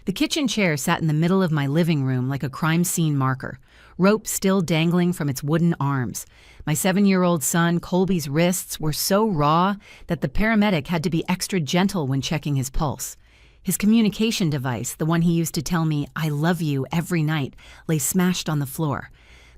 The kitchen chair sat in the middle of my living room like a crime scene marker, rope still dangling from its wooden arms. My 7-year-old son, Colby's wrists were so raw that the paramedic had to be extra gentle when checking his pulse. His communication device, the one he used to tell me, "I love you" every night, lay smashed on the floor.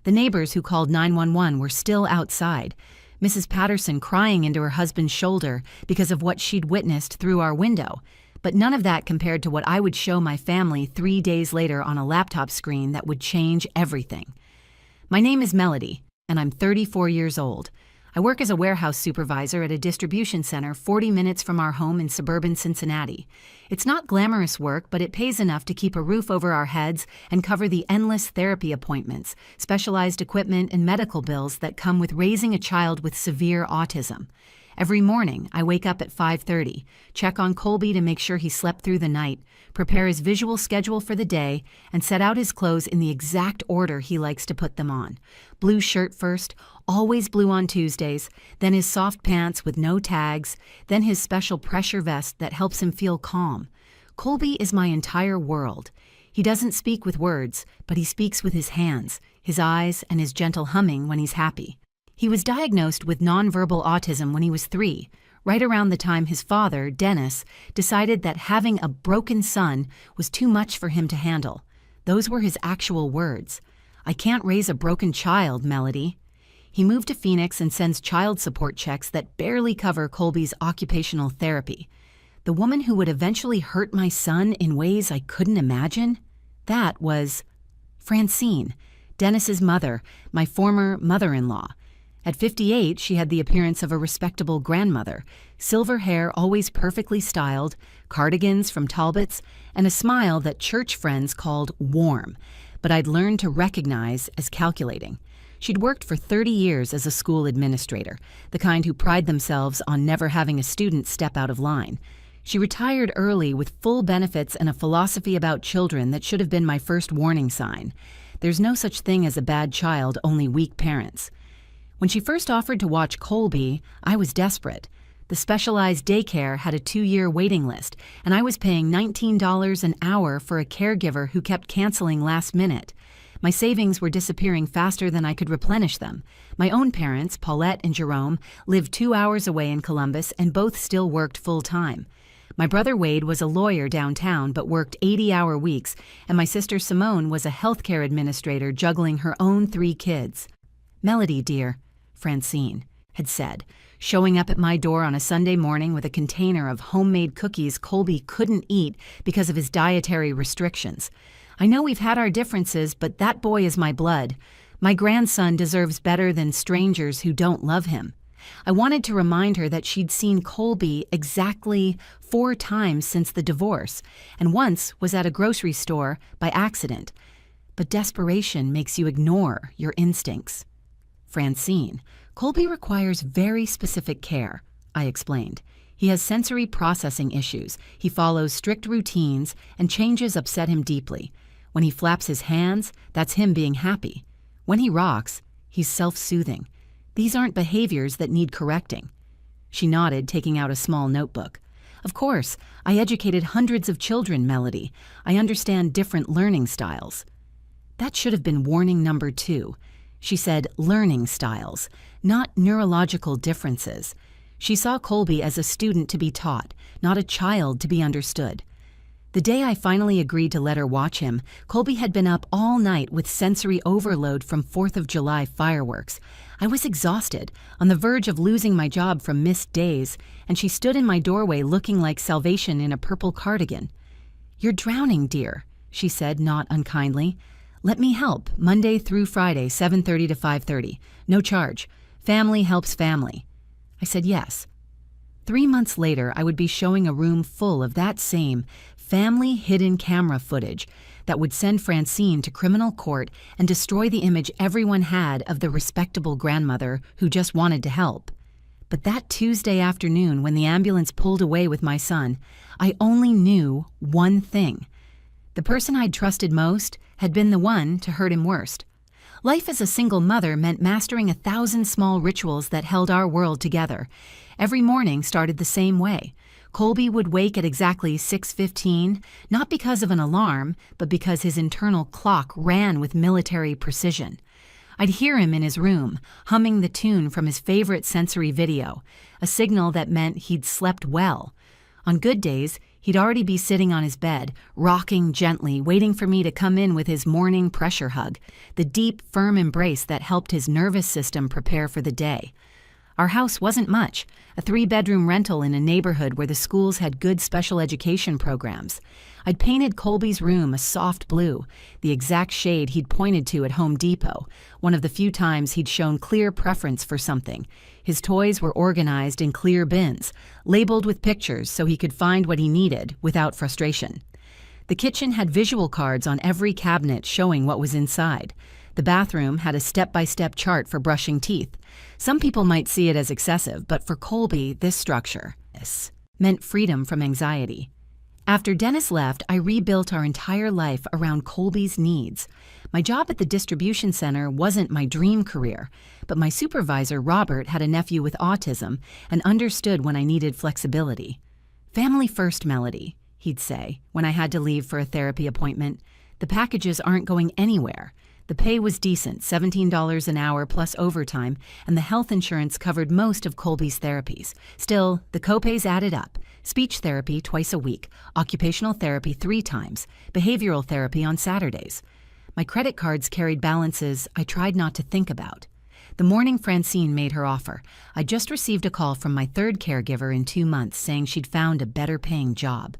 The neighbors who called 911 were still outside. Mrs. Patterson crying into her husband's shoulder because of what she'd witnessed through our window. But none of that compared to what I would show my family 3 days later on a laptop screen that would change everything. My name is Melody, and I'm 34 years old. I work as a warehouse supervisor at a distribution center 40 minutes from our home in suburban Cincinnati. It's not glamorous work, but it pays enough to keep a roof over our heads and cover the endless therapy appointments, specialized equipment, and medical bills that come with raising a child with severe autism. Every morning, I wake up at 5:30, check on Colby to make sure he slept through the night, prepare his visual schedule for the day, and set out his clothes in the exact order he likes to put them on. Blue shirt first, always blue on Tuesdays, then his soft pants with no tags, then his special pressure vest that helps him feel calm. Colby is my entire world. He doesn't speak with words, but he speaks with his hands, his eyes, and his gentle humming when he's happy. He was diagnosed with nonverbal autism when he was 3, right around the time his father, Dennis, decided that having a broken son was too much for him to handle. Those were his actual words. "I can't raise a broken child, Melody." He moved to Phoenix and sends child support checks that barely cover Colby's occupational therapy. The woman who would eventually hurt my son in ways I couldn't imagine? That was Francine, Dennis's mother, my former mother-in-law. At 58, she had the appearance of a respectable grandmother, silver hair always perfectly styled, cardigans from Talbot's, and a smile that church friends called warm, but I'd learned to recognize as calculating. She'd worked for 30 years as a school administrator, the kind who pride themselves on never having a student step out of line. She retired early with full benefits and a philosophy about children that should have been my first warning sign. There's no such thing as a bad child, only weak parents. When she first offered to watch Colby, I was desperate. The specialized daycare had a 2-year waiting list, and I was paying $19 an hour for a caregiver who kept canceling last minute. My savings were disappearing faster than I could replenish them. My own parents, Paulette and Jerome, lived 2 hours away in Columbus and both still worked full-time. My brother Wade was a lawyer downtown but worked 80-hour weeks, and my sister Simone was a healthcare administrator juggling her own 3 kids. "Melody, dear," Francine had said, showing up at my door on a Sunday morning with a container of homemade cookies Colby couldn't eat because of his dietary restrictions. "I know we've had our differences, but that boy is my blood. My grandson deserves better than strangers who don't love him." I wanted to remind her that she'd seen Colby exactly 4 times since the divorce, and once was at a grocery store by accident. But desperation makes you ignore your instincts. "Francine, Colby requires very specific care," I explained. "He has sensory processing issues. He follows strict routines, and changes upset him deeply. When he flaps his hands, that's him being happy. When he rocks, he's self-soothing. These aren't behaviors that need correcting." She nodded, taking out a small notebook. "Of course, I educated hundreds of children, Melody. I understand different learning styles." That should have been warning number 2. She said learning styles, not neurological differences. She saw Colby as a student to be taught, not a child to be understood. The day I finally agreed to let her watch him, Colby had been up all night with sensory overload from 4th of July fireworks. I was exhausted, on the verge of losing my job from missed days, and she stood in my doorway looking like Salvation in a purple cardigan. "You're drowning, dear," she said, not unkindly. "Let me help, Monday through Friday, 7:30 to 5:30. No charge. Family helps family." I said yes. 3 months later, I would be showing a room full of that same family hidden camera footage that would send Francine to criminal court and destroy the image everyone had of the respectable grandmother who just wanted to help. But that Tuesday afternoon when the ambulance pulled away with my son, I only knew one thing. The person I'd trusted most had been the one to hurt him worst. Life as a single mother meant mastering 1,000 small rituals that held our world together. Every morning started the same way. Colby would wake at exactly 6:15, not because of an alarm, but because his internal clock ran with military precision. I'd hear him in his room, humming the tune from his favorite sensory video, a signal that meant he'd slept well. On good days, he'd already be sitting on his bed, rocking gently, waiting for me to come in with his morning pressure hug, the deep, firm embrace that helped his nervous system prepare for the day. Our house wasn't much, a 3-bedroom rental in a neighborhood where the schools had good special education programs. I'd painted Colby's room a soft blue, the exact shade he'd pointed to at Home Depot, one of the few times he'd shown clear preference for something. His toys were organized in clear bins, labeled with pictures so he could find what he needed without frustration. The kitchen had visual cards on every cabinet showing what was inside. The bathroom had a step-by-step chart for brushing teeth. Some people might see it as excessive, but for Colby, this structure meant freedom from anxiety. After Dennis left, I rebuilt our entire life around Colby's needs. My job at the distribution center wasn't my dream career, but my supervisor, Robert, had a nephew with autism and understood when I needed flexibility. "Family first, Melody," he'd say when I had to leave for a therapy appointment. "The packages aren't going anywhere." The pay was decent, $17 an hour plus overtime, and the health insurance covered most of Colby's therapies. Still, the copays added up. Speech therapy twice a week, occupational therapy 3 times, behavioral therapy on Saturdays. My credit cards carried balances I tried not to think about. The morning Francine made her offer, I just received a call from my 3rd caregiver in 2 months saying she'd found a better-paying job.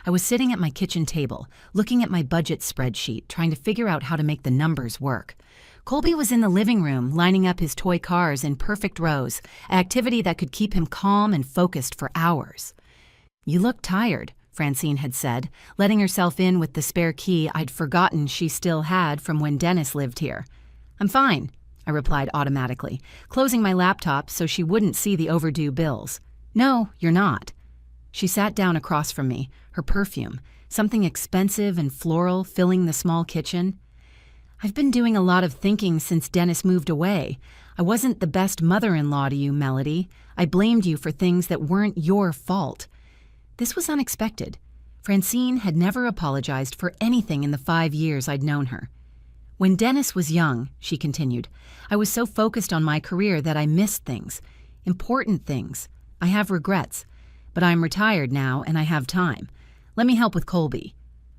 I was sitting at my kitchen table, looking at my budget spreadsheet, trying to figure out how to make the numbers work. Colby was in the living room, lining up his toy cars in perfect rows, an activity that could keep him calm and focused for hours. "You look tired," Francine had said, letting herself in with the spare key I'd forgotten she still had from when Dennis lived here. "I'm fine," I replied automatically, closing my laptop so she wouldn't see the overdue bills. "No, you're not." She sat down across from me, her perfume, something expensive and floral, filling the small kitchen. "I've been doing a lot of thinking since Dennis moved away. I wasn't the best mother-in-law to you, Melody. I blamed you for things that weren't your fault." This was unexpected. Francine had never apologized for anything in the 5 years I'd known her. "When Dennis was young," she continued, "I was so focused on my career that I missed things, important things. I have regrets. But I'm retired now and I have time. Let me help with Colby."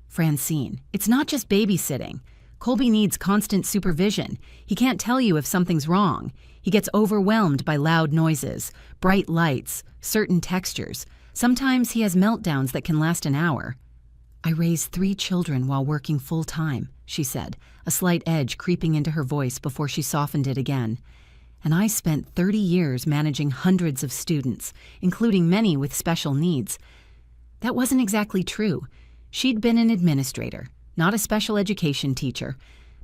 "Francine, it's not just babysitting. Colby needs constant supervision. He can't tell you if something's wrong. He gets overwhelmed by loud noises, bright lights, certain textures. Sometimes he has meltdowns that can last an hour." "I raised 3 children while working full-time," she said, a slight edge creeping into her voice before she softened it again. "And I spent 30 years managing hundreds of students, including many with special needs." That wasn't exactly true. She'd been an administrator, not a special education teacher,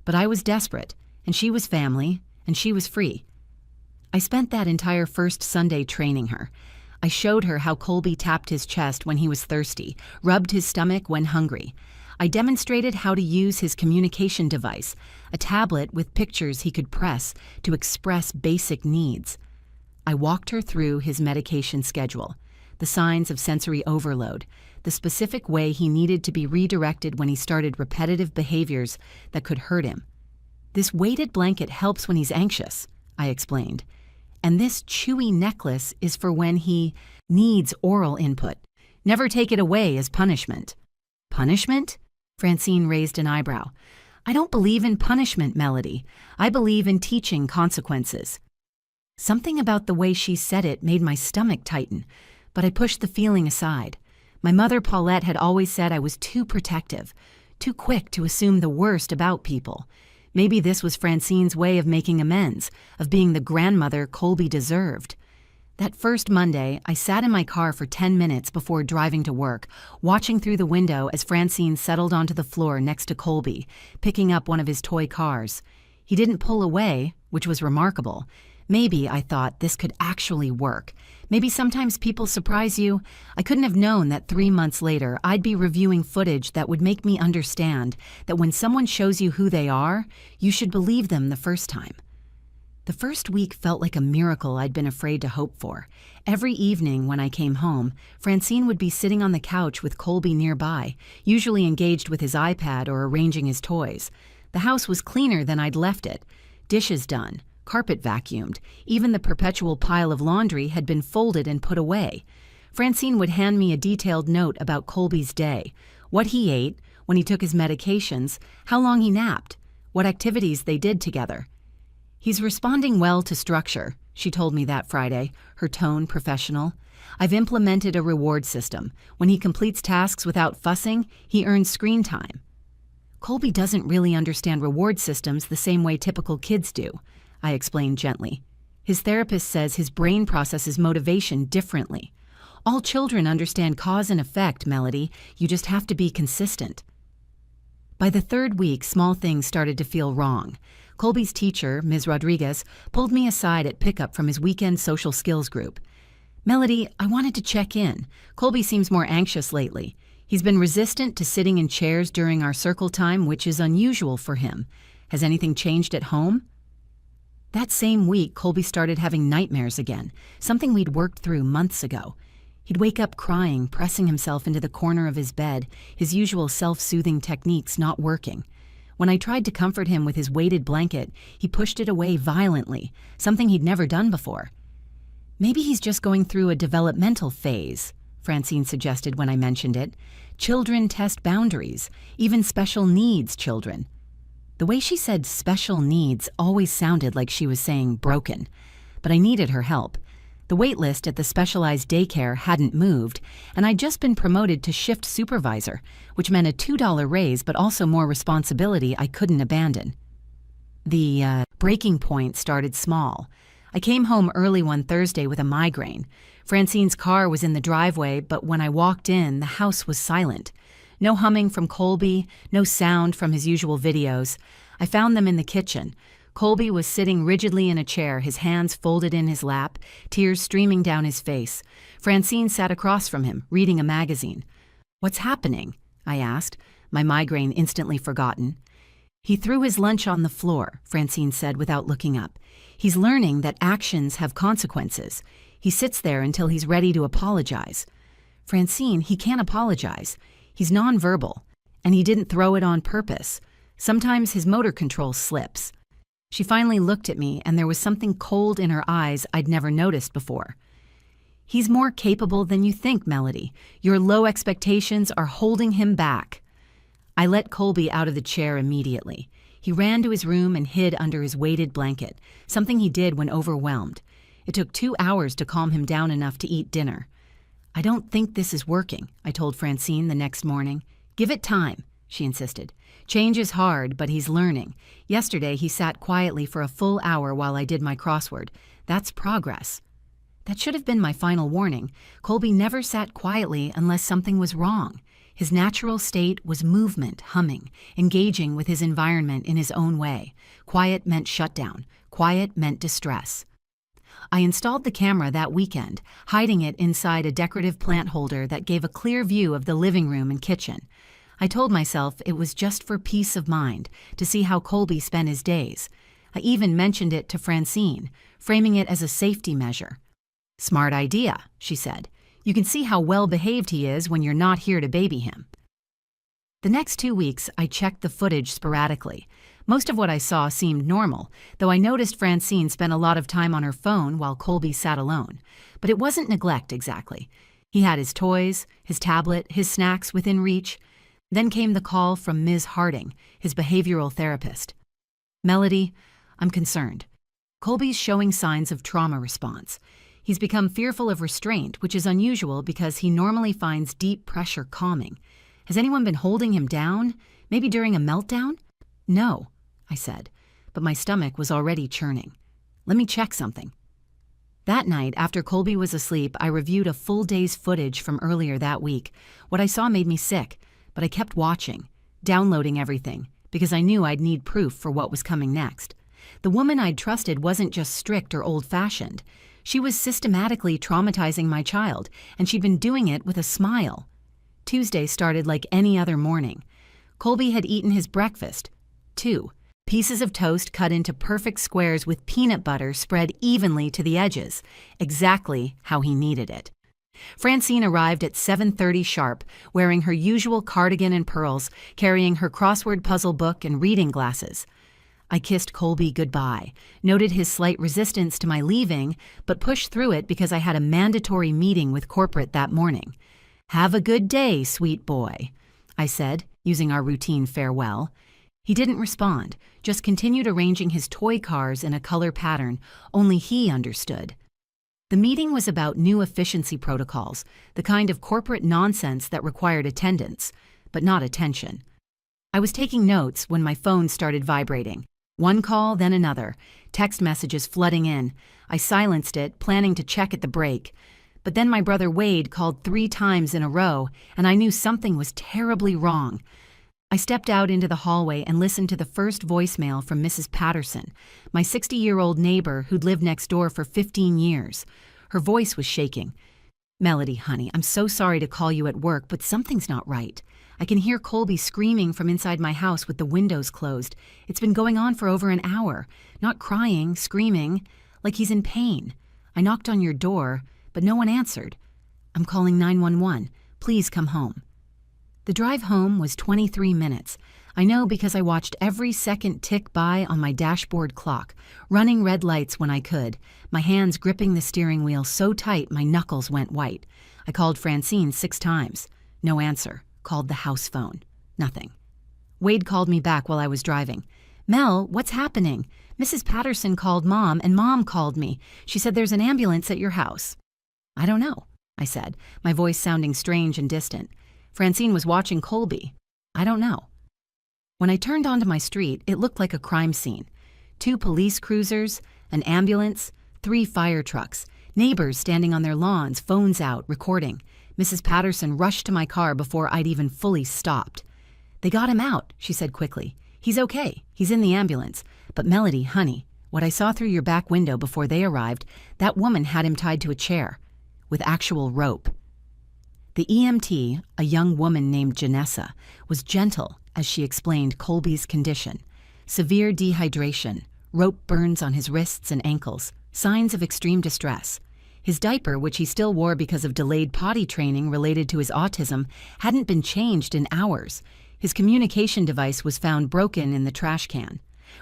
but I was desperate, and she was family, and she was free. I spent that entire first Sunday training her. I showed her how Colby tapped his chest when he was thirsty, rubbed his stomach when hungry. I demonstrated how to use his communication device, a tablet with pictures he could press to express basic needs. I walked her through his medication schedule, the signs of sensory overload, the specific way he needed to be redirected when he started repetitive behaviors that could hurt him. "This weighted blanket helps when he's anxious," I explained. "And this chewy necklace is for when he needs oral input. Never take it away as punishment." "Punishment?" Francine raised an eyebrow. "I don't believe in punishment, Melody. I believe in teaching consequences." Something about the way she said it made my stomach tighten, but I pushed the feeling aside. My mother Paulette had always said I was too protective, too quick to assume the worst about people. Maybe this was Francine's way of making amends, of being the grandmother Colby deserved. That first Monday, I sat in my car for 10 minutes before driving to work, watching through the window as Francine settled onto the floor next to Colby, picking up one of his toy cars. He didn't pull away, which was remarkable. Maybe, I thought, this could actually work. Maybe sometimes people surprise you. I couldn't have known that 3 months later, I'd be reviewing footage that would make me understand that when someone shows you who they are, you should believe them the first time. The first week felt like a miracle I'd been afraid to hope for. Every evening when I came home, Francine would be sitting on the couch with Colby nearby, usually engaged with his iPad or arranging his toys. The house was cleaner than I'd left it. Dishes done, carpet vacuumed, even the perpetual pile of laundry had been folded and put away. Francine would hand me a detailed note about Colby's day, what he ate, when he took his medications, how long he napped, what activities they did together. "He's responding well to structure," she told me that Friday, her tone professional. "I've implemented a reward system. When he completes tasks without fussing, he earns screen time." "Colby doesn't really understand reward systems the same way typical kids do," I explained gently. "His therapist says his brain processes motivation differently. All children understand cause and effect, Melody. You just have to be consistent." By the third week, small things started to feel wrong. Colby's teacher, Ms. Rodriguez, pulled me aside at pickup from his weekend social skills group. "Melody, I wanted to check in. Colby seems more anxious lately. He's been resistant to sitting in chairs during our circle time, which is unusual for him. Has anything changed at home?" That same week, Colby started having nightmares again, something we'd worked through months ago. He'd wake up crying, pressing himself into the corner of his bed, his usual self-soothing techniques not working. When I tried to comfort him with his weighted blanket, he pushed it away violently, something he'd never done before. "Maybe he's just going through a developmental phase," Francine suggested when I mentioned it. "Children test boundaries, even special needs children." The way she said special needs always sounded like she was saying broken, but I needed her help. The wait list at the specialized daycare hadn't moved, and I'd just been promoted to shift supervisor, which meant a $2 raise but also more responsibility I couldn't abandon. The breaking point started small. I came home early one Thursday with a migraine. Francine's car was in the driveway, but when I walked in, the house was silent. No humming from Colby, no sound from his usual videos. I found them in the kitchen. Colby was sitting rigidly in a chair, his hands folded in his lap, tears streaming down his face. Francine sat across from him, reading a magazine. "What's happening?" I asked, my migraine instantly forgotten. "He threw his lunch on the floor," Francine said without looking up. "He's learning that actions have consequences. He sits there until he's ready to apologize." "Francine, he can't apologize. He's nonverbal, and he didn't throw it on purpose. Sometimes his motor control slips." She finally looked at me, and there was something cold in her eyes I'd never noticed before. "He's more capable than you think, Melody. Your low expectations are holding him back." I let Colby out of the chair immediately. He ran to his room and hid under his weighted blanket, something he did when overwhelmed. It took 2 hours to calm him down enough to eat dinner. "I don't think this is working," I told Francine the next morning. "Give it time," she insisted. "Change is hard, but he's learning. Yesterday, he sat quietly for a full hour while I did my crossword. That's progress." That should have been my final warning. Colby never sat quietly unless something was wrong. His natural state was movement, humming, engaging with his environment in his own way. Quiet meant shutdown. Quiet meant distress. I installed the camera that weekend, hiding it inside a decorative plant holder that gave a clear view of the living room and kitchen. I told myself it was just for peace of mind, to see how Colby spent his days. I even mentioned it to Francine, framing it as a safety measure. "Smart idea," she said. "You can see how well-behaved he is when you're not here to baby him." The next 2 weeks, I checked the footage sporadically. Most of what I saw seemed normal, though I noticed Francine spent a lot of time on her phone while Colby sat alone. But it wasn't neglect exactly. He had his toys, his tablet, his snacks within reach. Then came the call from Ms. Harding, his behavioral therapist. "Melody, I'm concerned. Colby's showing signs of trauma response. He's become fearful of restraint, which is unusual because he normally finds deep pressure calming. Has anyone been holding him down? Maybe during a meltdown?" "No," I said, but my stomach was already churning. "Let me check something." That night, after Colby was asleep, I reviewed a full day's footage from earlier that week. What I saw made me sick. But I kept watching, downloading everything, because I knew I'd need proof for what was coming next. The woman I'd trusted wasn't just strict or old-fashioned. She was systematically traumatizing my child, and she'd been doing it with a smile. Tuesday started like any other morning. Colby had eaten his breakfast. 2. Pieces of toast cut into perfect squares with peanut butter spread evenly to the edges, exactly how he needed it. Francine arrived at 7:30 sharp, wearing her usual cardigan and pearls, carrying her crossword puzzle book and reading glasses. I kissed Colby goodbye, noted his slight resistance to my leaving, but pushed through it because I had a mandatory meeting with corporate that morning. "Have a good day, sweet boy," I said, using our routine farewell. He didn't respond, just continued arranging his toy cars in a color pattern only he understood. The meeting was about new efficiency protocols, the kind of corporate nonsense that required attendance, but not attention. I was taking notes when my phone started vibrating. One call, then another, text messages flooding in. I silenced it, planning to check at the break. But then my brother Wade called 3 times in a row, and I knew something was terribly wrong. I stepped out into the hallway and listened to the first voicemail from Mrs. Patterson, my 60-year-old neighbor who'd lived next door for 15 years. Her voice was shaking. "Melody, honey, I'm so sorry to call you at work, but something's not right. I can hear Colby screaming from inside my house with the windows closed. It's been going on for over an hour. Not crying, screaming, like he's in pain. I knocked on your door, but no one answered. I'm calling 911. Please come home." The drive home was 23 minutes. I know because I watched every second tick by on my dashboard clock, running red lights when I could, my hands gripping the steering wheel so tight my knuckles went white. I called Francine 6 times. No answer. Called the house phone. Nothing. Wade called me back while I was driving. "Mel, what's happening? Mrs. Patterson called Mom, and Mom called me. She said there's an ambulance at your house." "I don't know," I said, my voice sounding strange and distant. Francine was watching Colby. "I don't know." When I turned onto my street, it looked like a crime scene. 2 police cruisers, an ambulance, 3 fire trucks, neighbors standing on their lawns, phones out, recording. Mrs. Patterson rushed to my car before I'd even fully stopped. "They got him out," she said quickly. "He's okay. He's in the ambulance. But Melody, honey, what I saw through your back window before they arrived, that woman had him tied to a chair, with actual rope." The EMT, a young woman named Janessa, was gentle as she explained Colby's condition. Severe dehydration, rope burns on his wrists and ankles, signs of extreme distress. His diaper, which he still wore because of delayed potty training related to his autism, hadn't been changed in hours. His communication device was found broken in the trash can.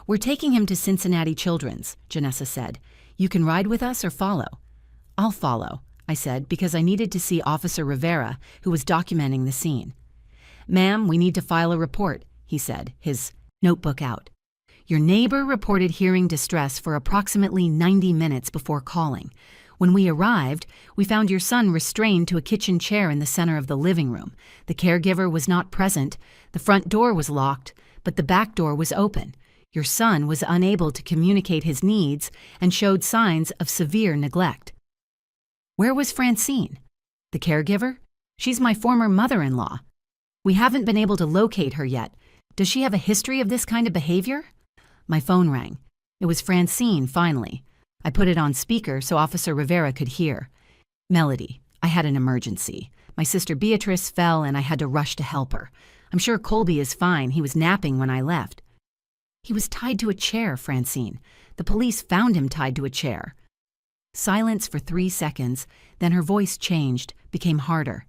"We're taking him to Cincinnati Children's," Janessa said. "You can ride with us or follow." "I'll follow," I said, because I needed to see Officer Rivera, who was documenting the scene. "Ma'am, we need to file a report," he said, his notebook out. "Your neighbor reported hearing distress for approximately 90 minutes before calling. When we arrived, we found your son restrained to a kitchen chair in the center of the living room. The caregiver was not present. The front door was locked, but the back door was open. Your son was unable to communicate his needs and showed signs of severe neglect." "Where was Francine?" "The caregiver? She's my former mother-in-law. We haven't been able to locate her yet. Does she have a history of this kind of behavior?" My phone rang. It was Francine, finally. I put it on speaker so Officer Rivera could hear. "Melody, I had an emergency. My sister Beatrice fell and I had to rush to help her. I'm sure Colby is fine. He was napping when I left." "He was tied to a chair, Francine. The police found him tied to a chair." Silence for 3 seconds, then her voice changed, became harder.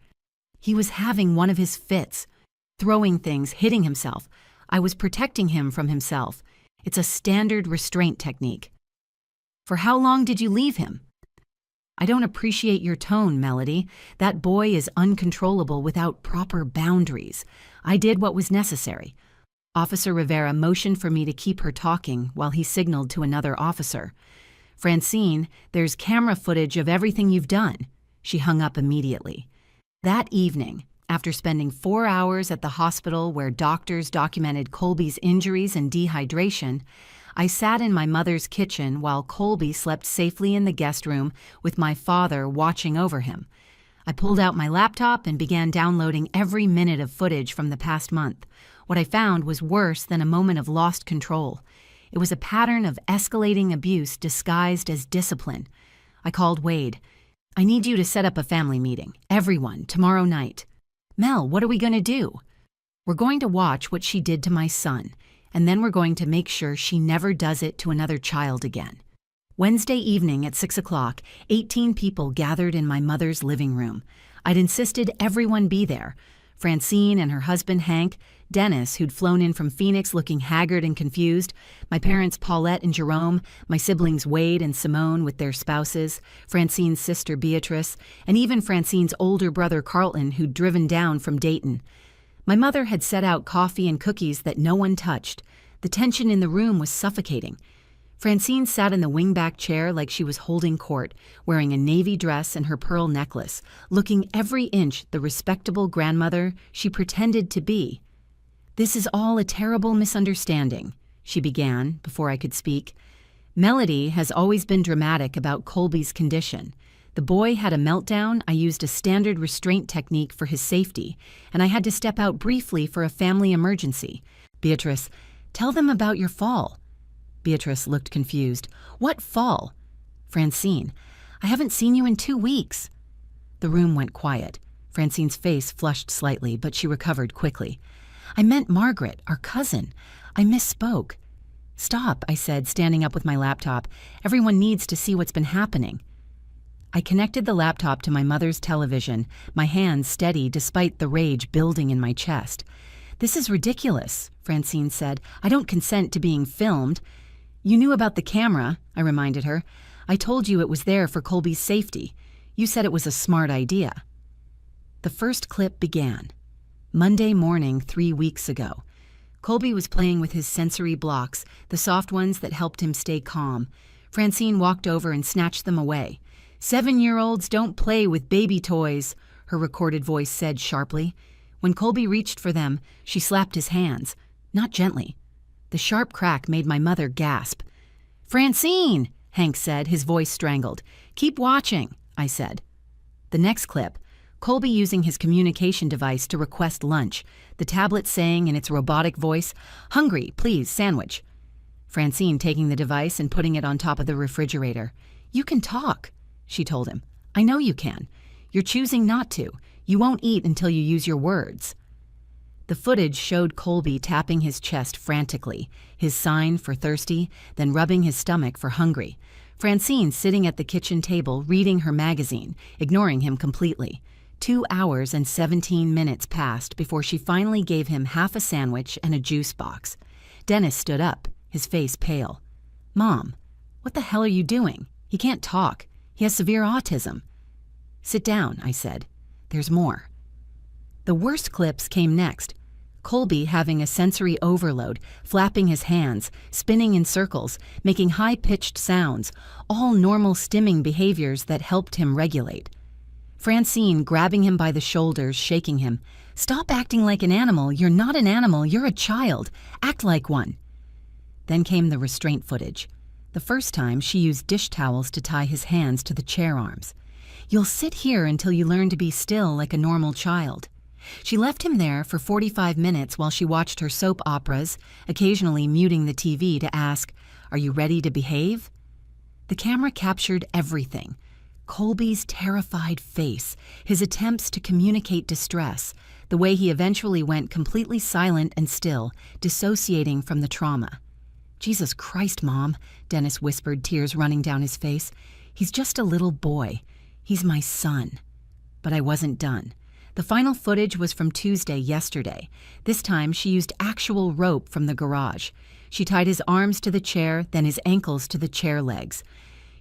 "He was having one of his fits, throwing things, hitting himself. I was protecting him from himself. It's a standard restraint technique." "For how long did you leave him?" "I don't appreciate your tone, Melody. That boy is uncontrollable without proper boundaries. I did what was necessary." Officer Rivera motioned for me to keep her talking while he signaled to another officer. "Francine, there's camera footage of everything you've done." She hung up immediately. That evening, after spending 4 hours at the hospital where doctors documented Colby's injuries and dehydration, I sat in my mother's kitchen while Colby slept safely in the guest room with my father watching over him. I pulled out my laptop and began downloading every minute of footage from the past month. What I found was worse than a moment of lost control. It was a pattern of escalating abuse disguised as discipline. I called Wade. "I need you to set up a family meeting. Everyone, tomorrow night." "Mel, what are we going to do?" "We're going to watch what she did to my son. and then we're going to make sure she never does it to another child again. Wednesday evening at 6 o'clock, 18 people gathered in my mother's living room. I'd insisted everyone be there. Francine and her husband Hank, Dennis, who'd flown in from Phoenix looking haggard and confused, my parents Paulette and Jerome, my siblings Wade and Simone with their spouses, Francine's sister Beatrice, and even Francine's older brother Carlton, who'd driven down from Dayton. My mother had set out coffee and cookies that no one touched. The tension in the room was suffocating. Francine sat in the wingback chair like she was holding court, wearing a navy dress and her pearl necklace, looking every inch the respectable grandmother she pretended to be. "This is all a terrible misunderstanding," she began before I could speak. "Melody has always been dramatic about Colby's condition. The boy had a meltdown. I used a standard restraint technique for his safety, and I had to step out briefly for a family emergency. Beatrice, tell them about your fall." Beatrice looked confused. "What fall?" "Francine, I haven't seen you in 2 weeks." The room went quiet. Francine's face flushed slightly, but she recovered quickly. "I meant Margaret, our cousin. I misspoke." "Stop," I said, standing up with my laptop. "Everyone needs to see what's been happening." I connected the laptop to my mother's television, my hands steady despite the rage building in my chest. "This is ridiculous," Francine said. "I don't consent to being filmed." "You knew about the camera," I reminded her. "I told you it was there for Colby's safety. You said it was a smart idea." The first clip began. Monday morning 3 weeks ago. Colby was playing with his sensory blocks, the soft ones that helped him stay calm. Francine walked over and snatched them away. "7-year-olds don't play with baby toys," her recorded voice said sharply. When Colby reached for them, she slapped his hands, not gently. The sharp crack made my mother gasp. "Francine," Hank said, his voice strangled. "Keep watching," I said. The next clip, Colby using his communication device to request lunch, the tablet saying in its robotic voice, "Hungry, please, sandwich." Francine taking the device and putting it on top of the refrigerator. "You can talk," she told him. "I know you can. You're choosing not to. You won't eat until you use your words." The footage showed Colby tapping his chest frantically, his sign for thirsty, then rubbing his stomach for hungry. Francine sitting at the kitchen table reading her magazine, ignoring him completely. 2 hours and 17 minutes passed before she finally gave him half a sandwich and a juice box. Dennis stood up, his face pale. "Mom, what the hell are you doing? He can't talk. He has severe autism." "Sit down," I said. "There's more." The worst clips came next. Colby having a sensory overload, flapping his hands, spinning in circles, making high-pitched sounds, all normal stimming behaviors that helped him regulate. Francine grabbing him by the shoulders, shaking him. "Stop acting like an animal. You're not an animal. You're a child. Act like one." Then came the restraint footage. The first time, she used dish towels to tie his hands to the chair arms. "You'll sit here until you learn to be still like a normal child." She left him there for 45 minutes while she watched her soap operas, occasionally muting the TV to ask, "Are you ready to behave?" The camera captured everything. Colby's terrified face, his attempts to communicate distress, the way he eventually went completely silent and still, dissociating from the trauma. "Jesus Christ, Mom," Dennis whispered, tears running down his face. "He's just a little boy. He's my son." But I wasn't done. The final footage was from Tuesday, yesterday. This time, she used actual rope from the garage. She tied his arms to the chair, then his ankles to the chair legs.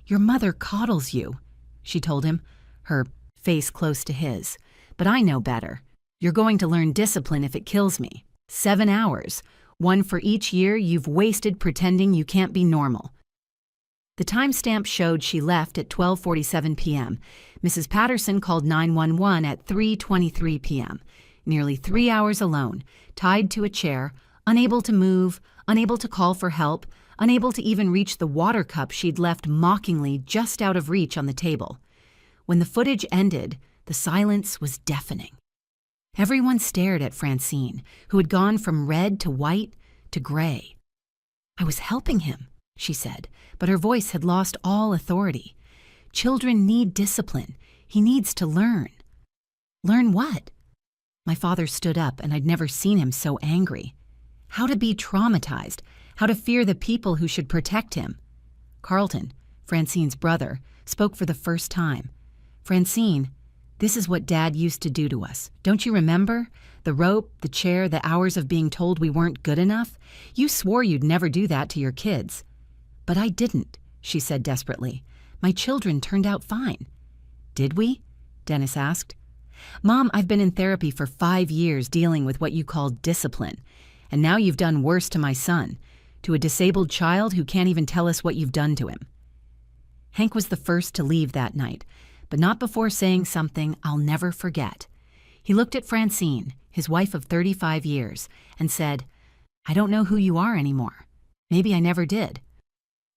"Your mother coddles you," she told him, her face close to his. "But I know better. You're going to learn discipline if it kills me. 7 hours. 1 for each year you've wasted pretending you can't be normal." The timestamp showed she left at 12:47 p.m. Mrs. Patterson called 911 at 3:23 p.m. Nearly 3 hours alone, tied to a chair, unable to move, unable to call for help, unable to even reach the water cup she'd left mockingly just out of reach on the table. When the footage ended, the silence was deafening. Everyone stared at Francine, who had gone from red to white to gray. "I was helping him," she said, but her voice had lost all authority. "Children need discipline. He needs to learn." "Learn what?" My father stood up, and I'd never seen him so angry. how to be traumatized, how to fear the people who should protect him. Carlton, Francine's brother, spoke for the first time. "Francine, this is what Dad used to do to us. Don't you remember? The rope, the chair, the hours of being told we weren't good enough. You swore you'd never do that to your kids." "But I didn't," she said desperately. "My children turned out fine." "Did we?" Dennis asked. "Mom, I've been in therapy for 5 years dealing with what you call discipline. And now you've done worse to my son, to a disabled child who can't even tell us what you've done to him." Hank was the first to leave that night, but not before saying something I'll never forget. He looked at Francine, his wife of 35 years, and said, "I don't know who you are anymore. Maybe I never did."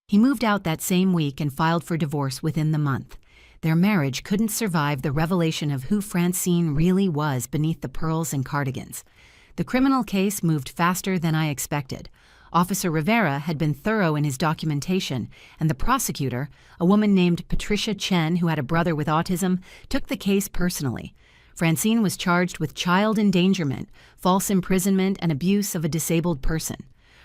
He moved out that same week and filed for divorce within the month. Their marriage couldn't survive the revelation of who Francine really was beneath the pearls and cardigans. The criminal case moved faster than I expected. Officer Rivera had been thorough in his documentation, and the prosecutor, a woman named Patricia Chen who had a brother with autism, took the case personally. Francine was charged with child endangerment, false imprisonment, and abuse of a disabled person.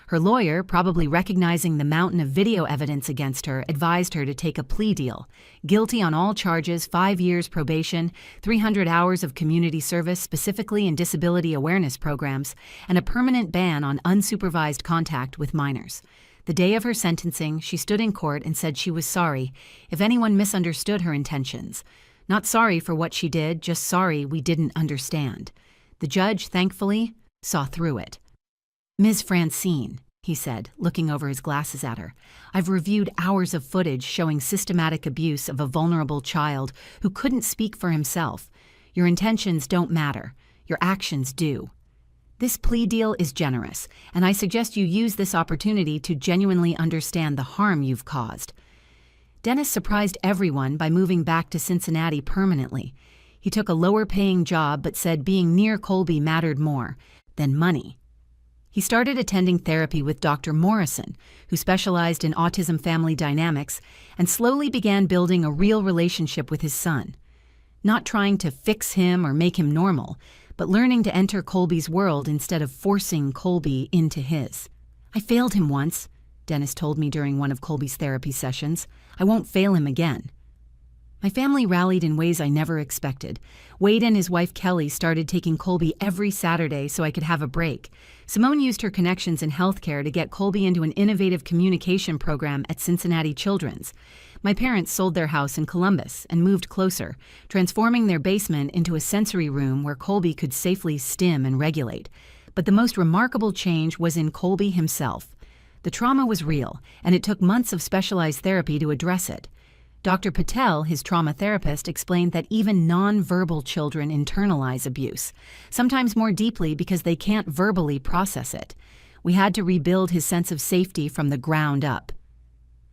Her lawyer, probably recognizing the mountain of video evidence against her, advised her to take a plea deal. Guilty on all charges, 5 years probation, 300 hours of community service, specifically in disability awareness programs, and a permanent ban on unsupervised contact with minors. The day of her sentencing, she stood in court and said she was sorry if anyone misunderstood her intentions. Not sorry for what she did, just sorry we didn't understand. The judge, thankfully, saw through it. "Ms. Francine," he said, looking over his glasses at her, "I've reviewed hours of footage showing systematic abuse of a vulnerable child who couldn't speak for himself. Your intentions don't matter. Your actions do. This plea deal is generous, and I suggest you use this opportunity to genuinely understand the harm you've caused." Dennis surprised everyone by moving back to Cincinnati permanently. He took a lower-paying job but said being near Colby mattered more than money. He started attending therapy with Dr. Morrison, who specialized in autism family dynamics, and slowly began building a real relationship with his son. Not trying to fix him or make him normal, but learning to enter Colby's world instead of forcing Colby into his. "I failed him once," Dennis told me during one of Colby's therapy sessions. "I won't fail him again." My family rallied in ways I never expected. Wade and his wife Kelly started taking Colby every Saturday so I could have a break. Simone used her connections in healthcare to get Colby into an innovative communication program at Cincinnati Children's. My parents sold their house in Columbus and moved closer, transforming their basement into a sensory room where Colby could safely stim and regulate. But the most remarkable change was in Colby himself. The trauma was real, and it took months of specialized therapy to address it. Dr. Patel, his trauma therapist, explained that even non-verbal children internalize abuse, sometimes more deeply because they can't verbally process it. We had to rebuild his sense of safety from the ground up.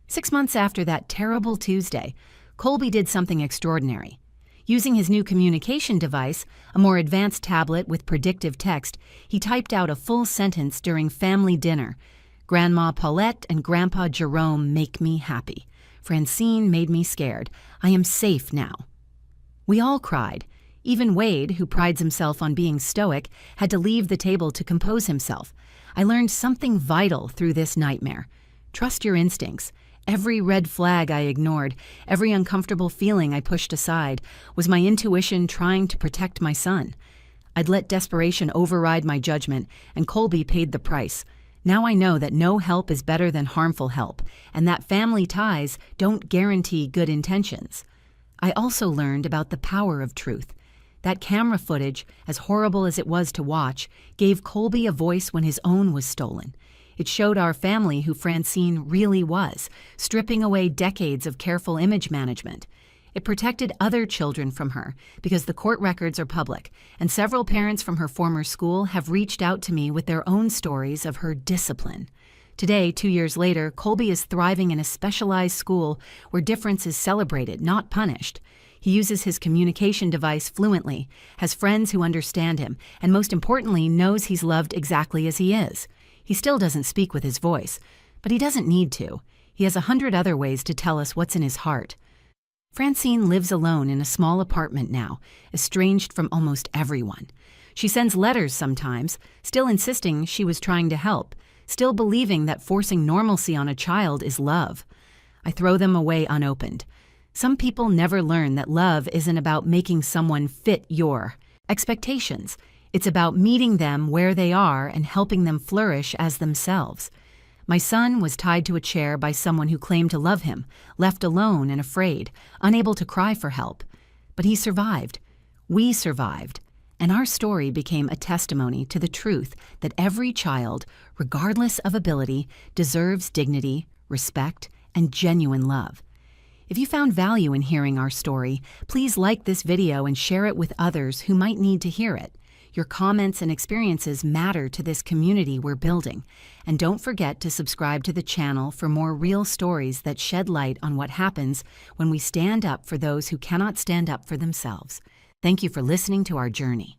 6 months after that terrible Tuesday, Colby did something extraordinary. Using his new communication device, a more advanced tablet with predictive text, he typed out a full sentence during family dinner. "Grandma Paulette and Grandpa Jerome make me happy. Francine made me scared. I am safe now." We all cried. Even Wade, who prides himself on being stoic, had to leave the table to compose himself. I learned something vital through this nightmare. Trust your instincts. Every red flag I ignored, every uncomfortable feeling I pushed aside, was my intuition trying to protect my son. I'd let desperation override my judgment, and Colby paid the price. Now I know that no help is better than harmful help, and that family ties don't guarantee good intentions. I also learned about the power of truth. That camera footage, as horrible as it was to watch, gave Colby a voice when his own was stolen. It showed our family who Francine really was, stripping away decades of careful image management. It protected other children from her because the court records are public, and several parents from her former school have reached out to me with their own stories of her discipline. Today, 2 years later, Colby is thriving in a specialized school where difference is celebrated, not punished. He uses his communication device fluently, has friends who understand him, and most importantly, knows he's loved exactly as he is. He still doesn't speak with his voice, but he doesn't need to. He has 100 other ways to tell us what's in his heart. Francine lives alone in a small apartment now, estranged from almost everyone. She sends letters sometimes, still insisting she was trying to help, still believing that forcing normalcy on a child is love. I throw them away unopened. Some people never learn that love isn't about making someone fit your expectations. It's about meeting them where they are and helping them flourish as themselves. My son was tied to a chair by someone who claimed to love him, left alone and afraid, unable to cry for help. But he survived. We survived. And our story became a testimony to the truth that every child, regardless of ability, deserves dignity, respect, and genuine love. If you found value in hearing our story, please like this video and share it with others who might need to hear it. Your comments and experiences matter to this community we're building. And don't forget to subscribe to the channel for more real stories that shed light on what happens when we stand up for those who cannot stand up for themselves. Thank you for listening to our journey.